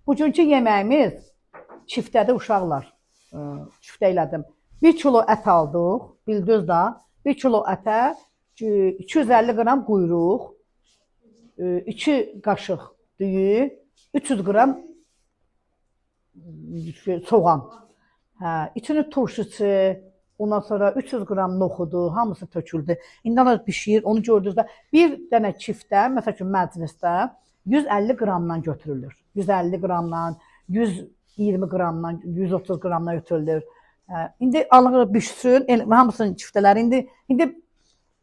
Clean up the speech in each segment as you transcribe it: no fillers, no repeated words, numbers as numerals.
Bugünkü yeməyimiz çiftədir uşaqlar. Çiftə elədim. 1 kilo ət aldıq, bildiniz də. 1 kilo ətə 250 qram quyruq, 2 qaşıq düyü, 300 qram soğan. İçinin turşusu, ondan sonra 300 qram noxudu, hamısı töküldü. İndi ona bişir, onu gördünüz də. Bir dənə çiftə, məsəl üçün məclisdə 150 qramdan götürülür. 150 qramdan, 120 qramdan, 130 qramdan götürülür. İndi alır, bişsin, hamısının çiftələri. İndi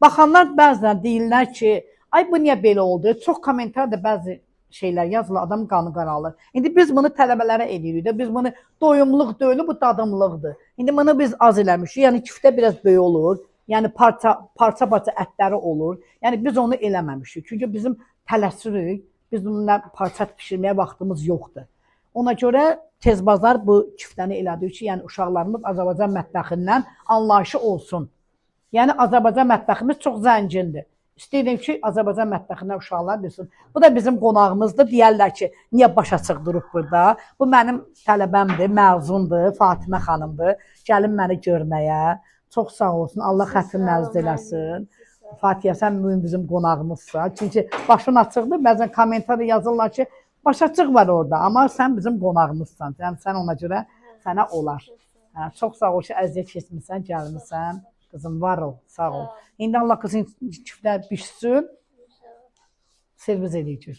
baxanlar bəzən deyirlər ki, ay bu niyə belə oldu? Çox kommentar da bəzi şeylər yazılır, adam qanı qaralır. İndi biz bunu tələbələrə edirik də, biz bunu doyumluq deyil, bu dadımlıqdır. İndi bunu biz az eləmişik, yəni çiftə biraz böyük olur, yəni parça-parça ətləri olur. Yəni biz onu eləməmişik, çünki bizim tələsirik, biz bununla parça pişirməyə vaxtımız yoxdur. Ona görə tez bazar bu çiftəni elədik ki, yəni uşaqlarımız Azərbaycan mətbəxindən anlayışı olsun. Yəni Azərbaycan mətbəximiz çox zəngindir. İstəyirəm ki, Azərbaycan mətbəxindən uşaqlar bilsin. Bu da bizim qonağımızdır. Deyərlər ki, niyə başa çıx durub burada? Bu mənim tələbəmdir, məzundur, Fatimə xanımdır. Gəlin məni görməyə. Çox sağ olsun, Allah xətrini əziz eləsin. Fatihə, sən bizim qonağımızsan. Çünki başın açıqdır, bəzən kommentarda yazırlar ki, baş açıq var orada, amma sən bizim qonağımızsan. Yəni, sən ona görə sənə olar. Çox sağ ol ki, əziyyət keçmirsən, gəlmirsən. Qızım, var ol, sağ ol. İndi Allah qızın çiftlər bişsin, servis edəcək.